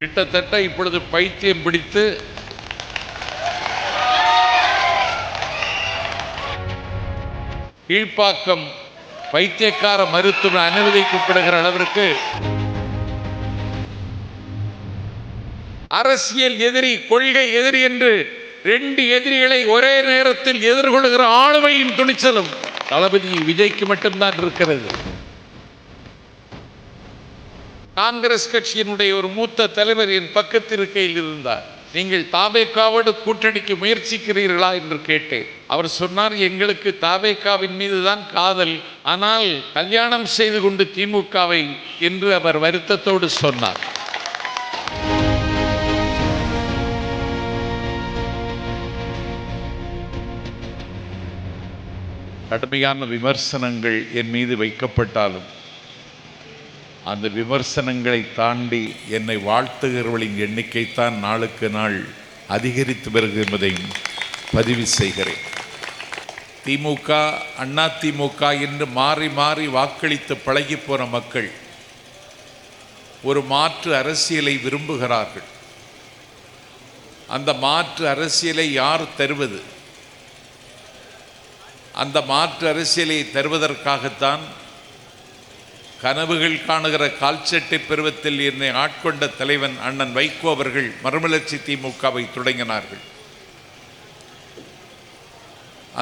கிட்டத்தட்ட இப்பொழுது பைத்தியம் பிடித்து கீழ்ப்பாக்கம் பைத்தியக்கார மருத்துவ அனுமதிக்கப்படுகிற அளவிற்கு அரசியல் எதிரி, கொள்கை எதிரி என்று ரெண்டு எதிரிகளை ஒரே நேரத்தில் எதிர்கொள்கிற ஆளுமையும் துணிச்சலும் தளபதி விஜய்க்கு மட்டும்தான் இருக்கிறது. காங்கிரஸ் கட்சியினுடைய ஒரு மூத்த தலைவர் என் பக்கத்திருக்கையில் இருந்தார். நீங்கள் தாவேகாவோடு கூட்டணிக்கு முயற்சிக்கிறீர்களா என்று கேட்டேன். அவர் சொன்னார், எங்களுக்கு தாவேகாவின் மீதுதான் காதல், ஆனால் கல்யாணம் செய்து கொண்டு திமுகவை என்று அவர் வருத்தத்தோடு சொன்னார். கடுமையான விமர்சனங்கள் என் மீது வைக்கப்பட்டாலும் அந்த விமர்சனங்களை தாண்டி என்னை வாழ்த்துகிறவர்களின் எண்ணிக்கைத்தான் நாளுக்கு நாள் அதிகரித்து வருகிறது என்பதையும் பதிவு செய்கிறேன். திமுக, அண்ணா திமுக என்று மாறி மாறி வாக்களித்து பழகி போன மக்கள் ஒரு மாற்று அரசியலை விரும்புகிறார்கள். அந்த மாற்று அரசியலை யார் தருவது? அந்த மாற்று அரசியலை தருவதற்காகத்தான் கனவுகள் காணுகிற கால்சட்டை பருவத்தில் என்னை ஆட்கொண்ட தலைவன் அண்ணன் வைகோ அவர்கள் மறுமலர்ச்சி திமுகவை தொடங்கினார்கள்.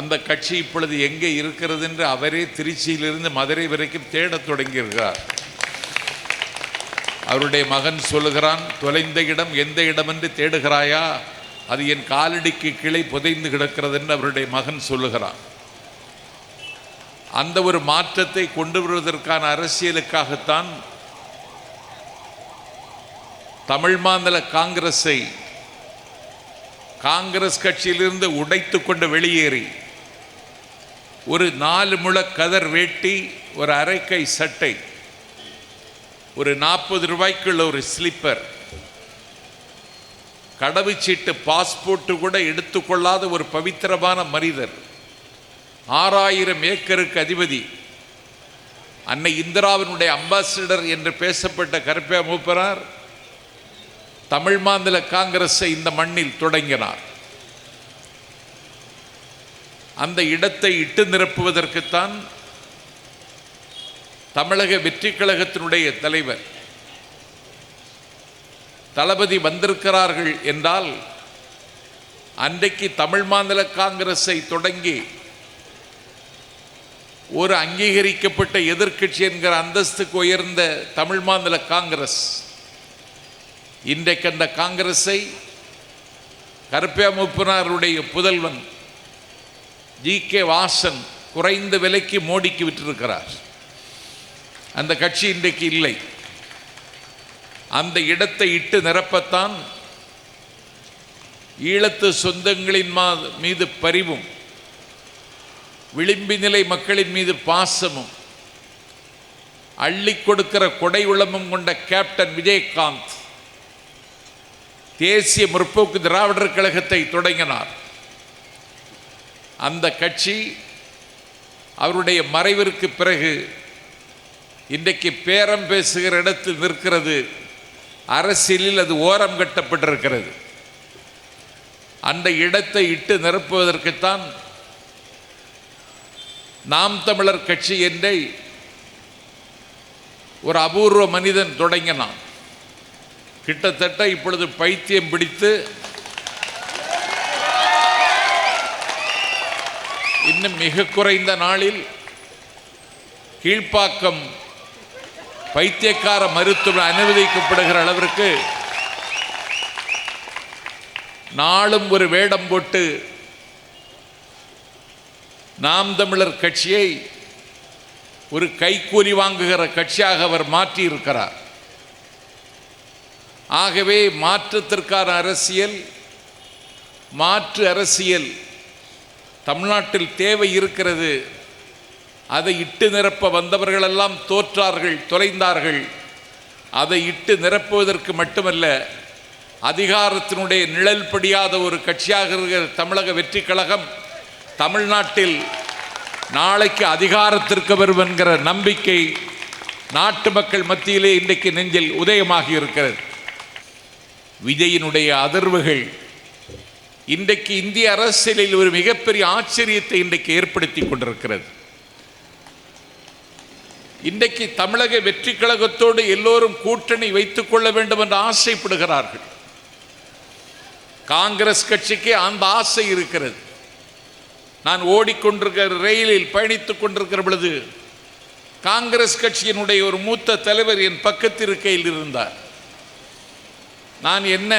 அந்த கட்சி இப்பொழுது எங்கே இருக்கிறது என்று அவரே திருச்சியிலிருந்து மதுரை வரைக்கும் தேடத் தொடங்கியிருக்கிறார். அவருடைய மகன் சொல்லுகிறான், தொலைந்த இடம் எந்த இடம் என்று தேடுகிறாயா? அது என் காலடிக்கு கீழே புதைந்து கிடக்கிறது என்று அவருடைய மகன் சொல்லுகிறான். அந்த ஒரு மாற்றத்தை கொண்டு வருவதற்கான அரசியலுக்காகத்தான் தமிழ் மாநில காங்கிரஸை காங்கிரஸ் கட்சியிலிருந்து உடைத்து கொண்டு வெளியேறி ஒரு 4 முழ கதர் வேட்டி, ஒரு அரைக்கை சட்டை, ஒரு 40 ரூபாய்க்குள்ள ஒரு ஸ்லிப்பர், கடவுச்சீட்டு பாஸ்போர்ட்டு கூட எடுத்துக்கொள்ளாத ஒரு பவித்திரமான மனிதர், 6000 ஏக்கருக்கு அதிபதி, அன்னை இந்திராவினுடைய அம்பாசிடர் என்று பேசப்பட்ட கருப்பையா மூப்பனார் தமிழ் மாநில காங்கிரஸை இந்த மண்ணில் தொடங்கினார். அந்த இடத்தை இட்டு நிரப்புவதற்குத்தான் தமிழக வெற்றி கழகத்தினுடைய தலைவர் தளபதி வந்திருக்கிறார்கள் என்றால், அன்றைக்கு தமிழ் மாநில காங்கிரஸை தொடங்கி ஒரு அங்கீகரிக்கப்பட்ட எதிர்க்கட்சி என்கிற அந்தஸ்துக்கு உயர்ந்த தமிழ் மாநில காங்கிரஸ் இன்றைக்கு அந்த காங்கிரஸை கருப்பையா மூப்பனாருடைய புதல்வன் GK வாசன் குறைந்த விலைக்கு மோடிக்கு விட்டிருக்கிறார். அந்த கட்சி இன்றைக்கு இல்லை. அந்த இடத்தை இட்டு நிரப்பத்தான் ஈழத்து சொந்தங்களின் மீது பரிவும், விளிம்பி நிலை மக்களின் மீது பாசமும், அள்ளி கொடுக்கிற கொடை உள்ளமும் கொண்ட கேப்டன் விஜயகாந்த் தேசிய முற்போக்கு திராவிடர் கழகத்தை தொடங்கினார். அந்த கட்சி அவருடைய மறைவிற்கு பிறகு இன்றைக்கு பேரம் பேசுகிற இடத்தில் நிற்கிறது. அரசியலில் அது ஓரம் கட்டப்பட்டிருக்கிறது. அந்த இடத்தை இட்டு நிரப்புவதற்குத்தான் நாம் தமிழர் கட்சி என்றை ஒரு அபூர்வ மனிதன் தொடங்கினான். கிட்டத்தட்ட இப்பொழுது பைத்தியம் பிடித்து இன்னும் மிக குறைந்த நாளில் கீழ்ப்பாக்கம் பைத்தியக்கார மருத்துவ அனுமதிக்கப்படுகிற அளவிற்கு நாளும் ஒரு வேடம் போட்டு நாம் தமிழர் கட்சியை ஒரு கைக்கூலி வாங்குகிற கட்சியாக அவர் மாற்றியிருக்கிறார். ஆகவே மாற்றத்திற்கான அரசியல், மாற்று அரசியல் தமிழ்நாட்டில் தேவை இருக்கிறது. அதை இட்டு நிரப்ப வந்தவர்களெல்லாம் தோற்றார்கள், தொலைந்தார்கள். அதை இட்டு நிரப்புவதற்கு மட்டுமல்ல, அதிகாரத்தினுடைய நிழல் படியாத ஒரு கட்சியாக இருக்கிற தமிழக வெற்றி கழகம் தமிழ்நாட்டில் நாளைக்கு அதிகாரத்திற்கு வரும் என்கிற நம்பிக்கை நாட்டு மக்கள் மத்தியிலே இன்றைக்கு நெஞ்சில் உதயமாகி இருக்கிறது. விஜயினுடைய அதிர்வுகள் இன்றைக்கு இந்திய அரசியலில் ஒரு மிகப்பெரிய ஆச்சரியத்தை இன்றைக்கு ஏற்படுத்தி கொண்டிருக்கிறது. இன்றைக்கு தமிழக வெற்றி கழகத்தோடு எல்லோரும் கூட்டணி வைத்துக் கொள்ள வேண்டும் என்று ஆசைப்படுகிறார்கள். காங்கிரஸ் கட்சிக்கு அந்த ஆசை இருக்கிறது. நான் ஓடிக்கொண்டிருக்கிற ரயிலில் பயணித்துக் கொண்டிருக்கிற பொழுது காங்கிரஸ் கட்சியினுடைய ஒரு மூத்த தலைவர் என் பக்கத்திருக்கையில் இருந்தார். நான் என்ன,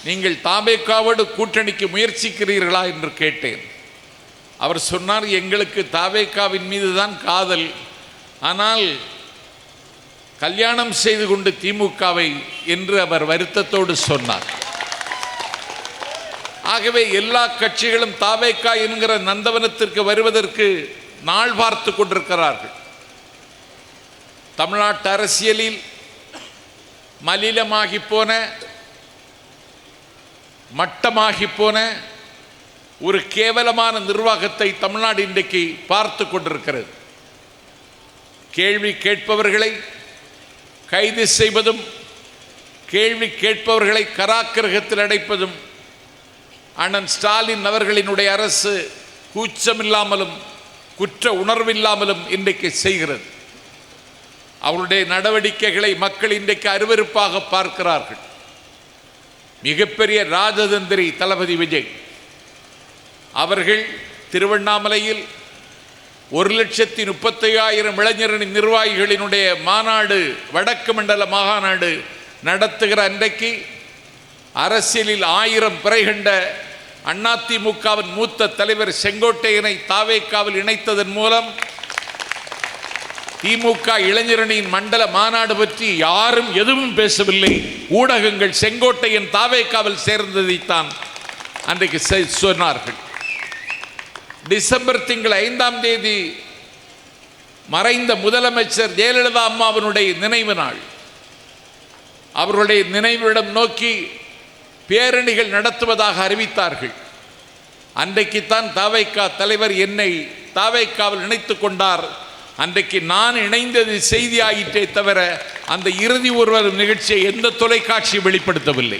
நீங்கள் தாவேகாவோடு கூட்டணிக்கு முயற்சிக்கிறீர்களா என்று கேட்டேன். அவர் சொன்னார், எங்களுக்கு தாவேகாவின் மீது தான் காதல், ஆனால் கல்யாணம் செய்து கொண்டு திமுகவை என்று அவர் வருத்தத்தோடு சொன்னார். ஆகவே எல்லா கட்சிகளும் தாவேகா என்கிற நந்தவனத்திற்கு வருவதற்கு நாள் பார்த்து கொண்டிருக்கிறார்கள். தமிழ்நாட்டு அரசியலில் மலினமாகி போன, மட்டமாகி போன ஒரு கேவலமான நிர்வாகத்தை தமிழ்நாடு இன்றைக்கு பார்த்து கொண்டிருக்கிறது. கேள்வி கேட்பவர்களை கைது செய்வதும், கேள்வி கேட்பவர்களை கராக்கிரகத்தில் அடைப்பதும் அண்ணன் ஸ்டாலின் அவர்களினுடைய அரசு கூச்சமில்லாமலும் குற்ற உணர்வில்லாமலும் இன்றைக்கு செய்கிறது. அவருடைய நடவடிக்கைகளை மக்கள் இன்றைக்கு அருவருப்பாக பார்க்கிறார்கள். மிகப்பெரிய ராஜதந்திரி தளபதி விஜய் அவர்கள் திருவண்ணாமலையில் 1,35,000 இளைஞரணி நிர்வாகிகளினுடைய மாநாடு, வடக்கு மண்டல மாநாடு நடத்துகிற அன்றைக்கு அரசியலில் 1000 பிறை கண்ட அதிமுகவின் மூத்த தலைவர் செங்கோட்டையனை தாவேகாவில் இணைத்ததன் மூலம் திமுக இளைஞரணியின் மண்டல மாநாடு பற்றி யாரும் எதுவும் பேசவில்லை. ஊடகங்கள் செங்கோட்டையன் தாவேகாவில் சேர்ந்ததைத்தான் அன்றைக்கு சொன்னார்கள். டிசம்பர் திங்கள் 5ஆம் தேதி மறைந்த முதலமைச்சர் ஜெயலலிதா அம்மாவினுடைய நினைவு நாள். அவர்களுடைய நினைவிடம் நோக்கி பேரணிகள் நடத்துவதாக அறிவித்தார்கள். அன்றைக்குத்தான் தாவேகா தலைவர் என்னை தாவேகாவில் இணைத்துக் கொண்டார். அன்றைக்கு நான் இணைந்தது செய்தியாயிற்றே தவிர அந்த இறுதி ஒருவரும் நிகழ்ச்சியை எந்த தொலைக்காட்சி வெளிப்படுத்தவில்லை.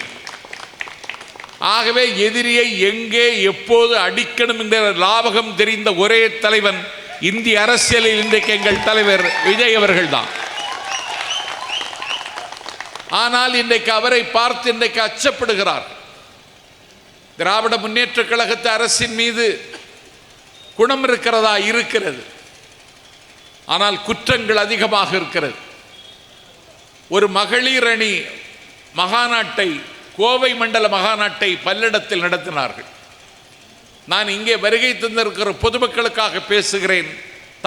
ஆகவே எதிரியை எங்கே எப்போது அடிக்கணும் என்ற லாபகம் தெரிந்த ஒரே தலைவன் இந்திய அரசியலில் இன்றைக்கு எங்கள் தலைவர் விஜய் அவர்கள்தான். ஆனால் இன்றைக்கு அவரை பார்த்து இன்றைக்கு அச்சப்படுகிறார். திராவிட முன்னேற்ற கழகத்து அரசின் மீது குணம் இருக்கிறதா? இருக்கிறது. ஆனால் குற்றங்கள் அதிகமாக இருக்கிறது. ஒரு மகளிர் அணி மகாநாட்டை, கோவை மண்டல மகாநாட்டை பல்லடத்தில் நடத்தினார்கள். நான் இங்கே வருகை தந்திருக்கிற பொதுமக்களுக்காக பேசுகிறேன்,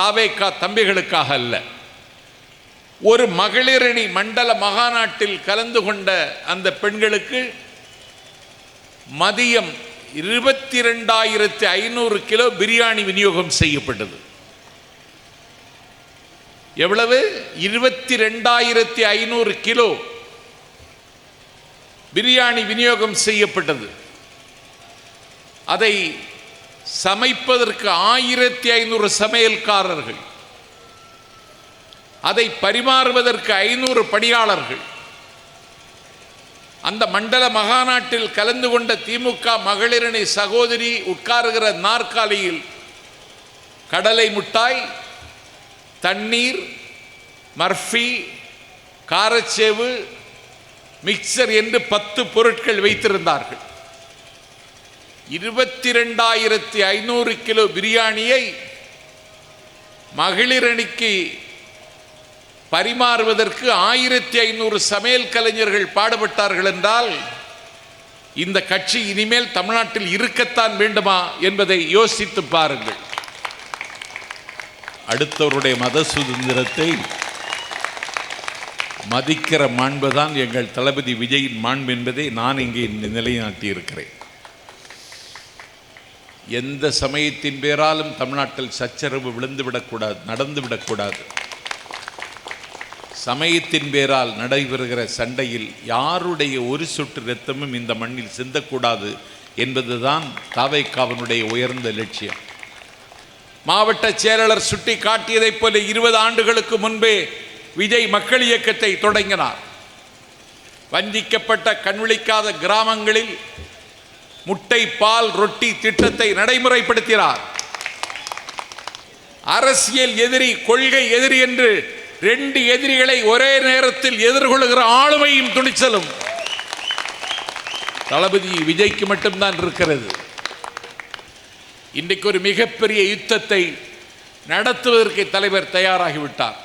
தாவேகா தம்பிகளுக்காக அல்ல. ஒரு மகளிரணி மண்டல மகாநாட்டில் கலந்து கொண்ட அந்த பெண்களுக்கு மதியம் 22,500 கிலோ பிரியாணி விநியோகம் செய்யப்பட்டது. எவ்வளவு? 22,500 கிலோ பிரியாணி விநியோகம் செய்யப்பட்டது. அதை சமைப்பதற்கு 1,500 சமையல்காரர்கள், அதை பரிமாறுவதற்கு 500 பணியாளர்கள். அந்த மண்டல மகாநாட்டில் கலந்து கொண்ட திமுக மகளிரணி சகோதரி உட்காருகிற நாற்காலியில் கடலை முட்டாய், தண்ணீர், மர்ஃபி, காரச்சேவு, மிக்சர் என்று 10 பொருட்கள் வைத்திருந்தார்கள். 22,500 கிலோ பிரியாணியை மகளிரணிக்கு பரிமாறுவதற்கு 1,500 சமையல் கலைஞர்கள் பாடுபட்டார்கள் என்றால் இந்த கட்சி இனிமேல் தமிழ்நாட்டில் இருக்கத்தான் வேண்டுமா என்பதை யோசித்து பாருங்கள். அடுத்தவருடைய மத சுதந்திரத்தை மதிக்கிற மாண்புதான் எங்கள் தளபதி விஜயின் மாண்பு என்பதை நான் இங்கே நிலைநாட்டி இருக்கிறேன். எந்த சமயத்தின் பேராலும் தமிழ்நாட்டில் சச்சரவு விழுந்துவிடக்கூடாது, நடந்துவிடக்கூடாது. சமயத்தின் பேரால் நடைபெறுகிற சண்டையில் யாருடைய ஒரு சொட்டு இரத்தமும் இந்த மண்ணில் சிந்தக்கூடாது என்பதுதான் தாவேகாவினுடைய உயர்ந்த லட்சியம். மாவட்ட செயலாளர் சுட்டி காட்டியதைப் போல 20 ஆண்டுகளுக்கு முன்பே விஜய் மக்கள் இயக்கத்தை தொடங்கினார். வஞ்சிக்கப்பட்ட கண்விழிக்காத கிராமங்களில் முட்டை பால் ரொட்டி திட்டத்தை நடைமுறைப்படுத்தினார். அரசியல் எதிரி, கொள்கை எதிரி என்று 2 எதிரிகளை ஒரே நேரத்தில் எதிர்கொள்கிற ஆளுமையும் துணிச்சலும் தளபதி விஜய்க்கு மட்டும்தான் இருக்கிறது. இன்றைக்கு ஒரு மிகப்பெரிய யுத்தத்தை நடத்துவதற்கு தலைவர் தயாராகிவிட்டார்.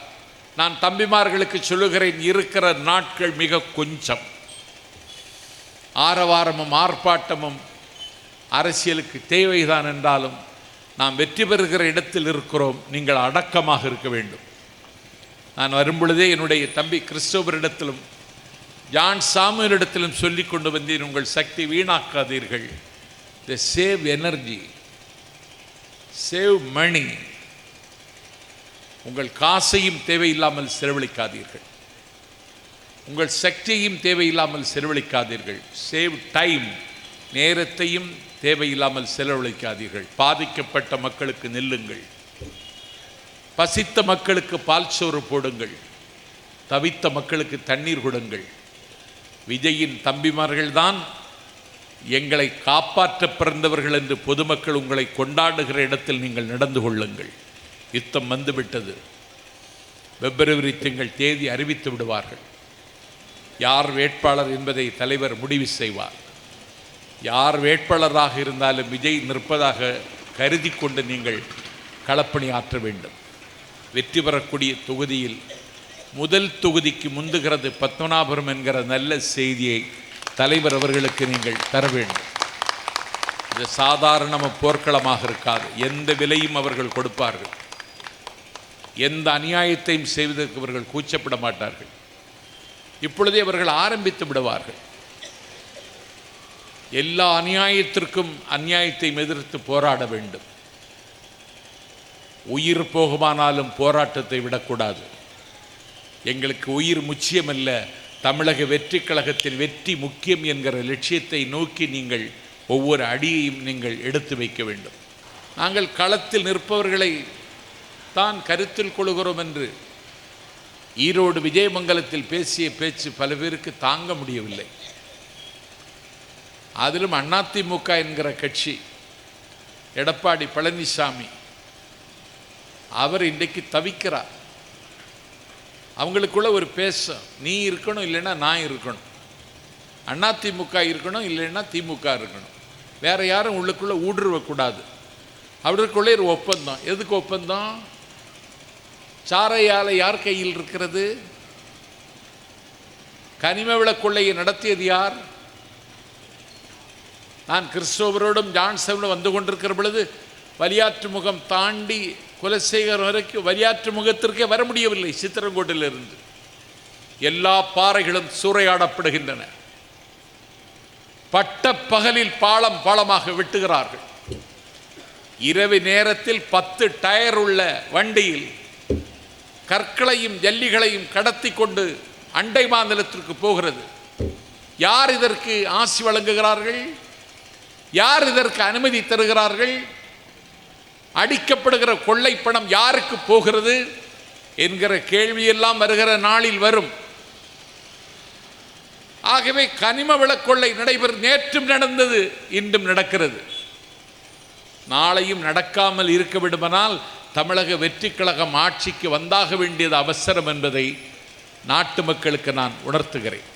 நான் தம்பிமார்களுக்கு சொல்லுகிறேன், இருக்கிற நாட்கள் மிக கொஞ்சம். ஆரவாரமும் ஆர்ப்பாட்டமும் அரசியலுக்கு தேவைதான் என்றாலும் நாம் வெற்றி பெறுகிற இடத்தில் இருக்கிறோம். நீங்கள் அடக்கமாக இருக்க வேண்டும். நான் வரும்பொழுதே என்னுடைய தம்பி கிறிஸ்டோபரிடத்திலும் ஜான் சாமுவேலிடத்திலும் சொல்லிக் கொண்டு வந்தேன், உங்கள் சக்தி வீணாக்காதீர்கள். Save energy, save money. உங்கள் காசையும் தேவையில்லாமல் செலவழிக்காதீர்கள், உங்கள் சக்தியையும் தேவையில்லாமல் செலவழிக்காதீர்கள். சேவ் டைம், நேரத்தையும் தேவையில்லாமல் செலவழிக்காதீர்கள். பாதிக்கப்பட்ட மக்களுக்கு நெல்லுங்கள், பசித்த மக்களுக்கு பால் சோறு போடுங்கள், தவித்த மக்களுக்கு தண்ணீர் கொடுங்கள். விஜயின் தம்பிமார்கள்தான் எங்களை காப்பாற்ற பிறந்தவர்கள் என்று பொதுமக்கள் உங்களை கொண்டாடுகிற இடத்தில் நீங்கள் நடந்து கொள்ளுங்கள். யுத்தம் வந்துவிட்டது. பிப்ரவரி திங்கள் தேதி அறிவித்து விடுவார்கள். யார் வேட்பாளர் என்பதை தலைவர் முடிவு செய்வார். யார் வேட்பாளராக இருந்தாலும் விஜய் நிற்பதாக கருதி கொண்டு நீங்கள் களப்பணி ஆற்ற வேண்டும். வெற்றி பெறக்கூடிய தொகுதியில் முதல் தொகுதிக்கு முந்துகிறது பத்மநாபபுரம் என்கிற நல்ல செய்தியை தலைவர் அவர்களுக்கு நீங்கள் தர வேண்டும். இது சாதாரண போர்க்களமாக இருக்காது. எந்த விலையும் அவர்கள் கொடுப்பார்கள். எந்த அநியாயத்தையும் செய்வதற்கு அவர்கள் கூச்சப்பட மாட்டார்கள். இப்பொழுதே அவர்கள் ஆரம்பித்து விடுவார்கள். எல்லா அநியாயத்திற்கும் அநியாயத்தை எதிர்த்து போராட வேண்டும். உயிர் போகுமானாலும் போராட்டத்தை விடக்கூடாது. எங்களுக்கு உயிர் முக்கியமல்ல, தமிழக வெற்றி கழகத்தில் வெற்றி முக்கியம் என்கிற லட்சியத்தை நோக்கி நீங்கள் ஒவ்வொரு அடியையும் நீங்கள் எடுத்து வைக்க வேண்டும். நாங்கள் களத்தில் நிற்பவர்களை தான் கருத்தில் கொள்கிறோம் என்று ஈரோடு விஜயமங்கலத்தில் பேசிய பேச்சு பல பேருக்கு தாங்க முடியவில்லை. அதிலும் அதிமுக என்கிற கட்சி, எடப்பாடி பழனிசாமி, அவர் இன்றைக்கு தவிக்கிறார். அவங்களுக்குள்ள ஒரு பேசம், நீ இருக்கணும் இல்லைன்னா நான் இருக்கணும், அதிமுக இருக்கணும் இல்லைன்னா திமுக இருக்கணும், வேற யாரும் உள்ளுக்குள்ள ஊடுருவக்கூடாது. அவருக்குள்ளே ஒரு ஒப்பந்தம். எதுக்கு ஒப்பந்தம்? சாரை ஆலை யார் கையில் இருக்கிறது? கனிம வள கொள்ளையை நடத்தியது யார்? நான் கிறிஸ்டோபரோடும் ஜான்சனும் வந்து கொண்டிருக்கிற பொழுது வலியாற்று முகம் தாண்டி குலசேகர் வரைக்கும் வலியாற்று முகத்திற்கே வர முடியவில்லை. சித்திரங்கோட்டிலிருந்து எல்லா பாறைகளும் சூறையாடப்படுகின்றன. பட்ட பகலில் பாலம் பாலமாக வெட்டுகிறார்கள். இரவு நேரத்தில் 10 டயர் உள்ள வண்டியில் கற்களையும் ஜல்லிகளையும் கடத்தி கொண்டு அண்டை மாநிலத்திற்கு போகிறது. யார் இதற்கு ஆசி வழங்குகிறார்கள்? யார் இதற்கு அனுமதி தருகிறார்கள்? அடிக்கப்படுகிற கொள்ளை பணம் யாருக்கு போகிறது என்கிற கேள்வியெல்லாம் வருகிற நாளில் வரும். ஆகவே கனிம வள கொள்ளை நடைபெறும். நேற்றும் நடந்தது, இன்றும் நடக்கிறது, நாளையும் நடக்காமல் இருக்க விடுமானால் தமிழக வெற்றி கழகம் ஆட்சிக்கு வந்தாக வேண்டியது அவசரம் என்பதை நாட்டு மக்களுக்கு நான் உணர்த்துகிறேன்.